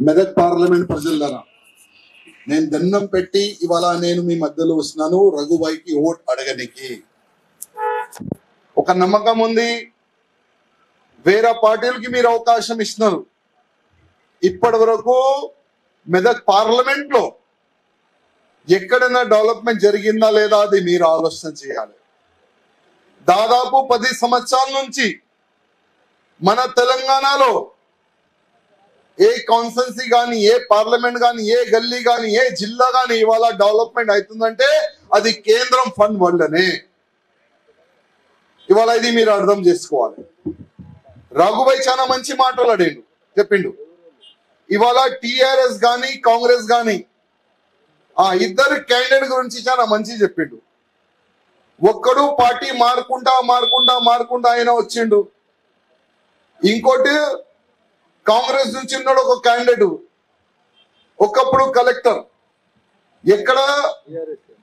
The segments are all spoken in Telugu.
మెదక్ పార్లమెంట్ ప్రజలారా, నేను దండం పెట్టి ఇవాళ నేను మీ మధ్యలో వస్తున్నాను రఘుబాయికి ఓట్ అడగనికి. ఒక నమ్మకం ఉంది, వేరే పార్టీలకి మీరు అవకాశం ఇస్తున్నారు. ఇప్పటి వరకు మెదక్ పార్లమెంట్ లో ఎక్కడైనా డెవలప్మెంట్ జరిగిందా లేదా అది మీరు ఆలోచన చేయాలి. దాదాపు 10 సంవత్సరాల నుంచి మన తెలంగాణలో ఏ కాన్స్టిట్యున్సీ కానీ, ఏ పార్లమెంట్ కానీ, ఏ గల్లీ కానీ, ఏ జిల్లా కానీ ఇవాళ డెవలప్మెంట్ అవుతుందంటే అది కేంద్రం ఫండ్ వల్లనే. ఇవాళ ఇది మీరు అర్థం చేసుకోవాలి. రఘుబాయ్ చాలా మంచి మాట్లాడాడు, చెప్పిండు. ఇవాళ టిఆర్ఎస్ కానీ కాంగ్రెస్ కానీ ఆ ఇద్దరు క్యాండిడేట్ గురించి చాలా మంచి చెప్పిండు. ఒక్కడు పార్టీ మారుకుంటా ఆయన వచ్చిండు. ఇంకోటి కాంగ్రెస్ నుంచి ఉన్నాడు ఒక క్యాండిడేట్, ఒకప్పుడు కలెక్టర్, ఎక్కడ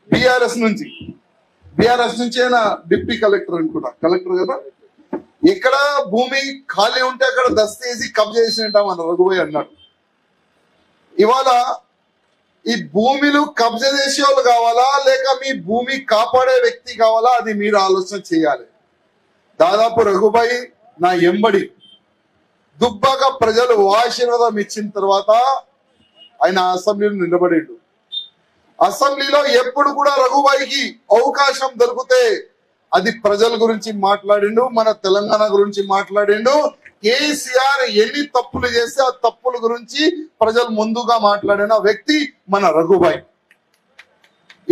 బీఆర్ఎస్ నుంచి ఆయన డిప్యూటీ కలెక్టర్ అనుకుంటా, కలెక్టర్ కదా. ఎక్కడ భూమి ఖాళీ ఉంటే అక్కడ దస్తేసి కబ్జా చేసినట్టు మన రఘుబాయ్ అన్నాడు. ఇవాళ ఈ భూమిలు కబ్జా చేసే వాళ్ళు కావాలా లేక మీ భూమి కాపాడే వ్యక్తి కావాలా అది మీరు ఆలోచన చేయాలి. దాదాపు రఘుబాయ్ నా ఎంబడి దుబ్బాక ప్రజలు ఆశీర్వాదం ఇచ్చిన తర్వాత ఆయన అసెంబ్లీలో నిలబడిండు. అసెంబ్లీలో ఎప్పుడు కూడా రఘుబాయికి అవకాశం దొరికితే అది ప్రజల గురించి మాట్లాడిండు, మన తెలంగాణ గురించి మాట్లాడిండు. కేసీఆర్ ఎన్ని తప్పులు చేస్తే ఆ తప్పుల గురించి ప్రజలు ముందుగా మాట్లాడిన వ్యక్తి మన రఘుబాయ్.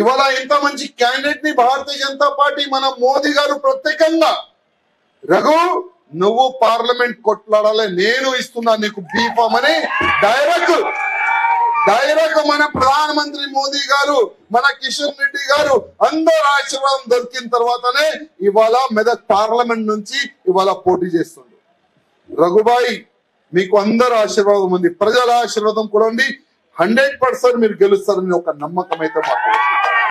ఇవాళ ఇంత మంచి క్యాండిడేట్ ని భారతీయ జనతా పార్టీ మన మోదీ గారు ప్రత్యేకంగా, రఘు నువ్వు పార్లమెంట్ కొట్లాడాలి, నేను ఇస్తున్నా నీకు బీఫామ్ అని డైరెక్ట్ మన ప్రధానమంత్రి మోదీ గారు, మన కిషన్ రెడ్డి గారు అందరు ఆశీర్వాదం దొరికిన తర్వాతనే ఇవాళ మెదక్ పార్లమెంట్ నుంచి ఇవాళ పోటీ చేస్తుంది. రఘుబాయ్ మీకు అందరు ఆశీర్వాదం ఉంది, ప్రజల ఆశీర్వాదం కూడా ఉంది. 100% మీరు గెలుస్తారని ఒక నమ్మకం అయితే మాకు.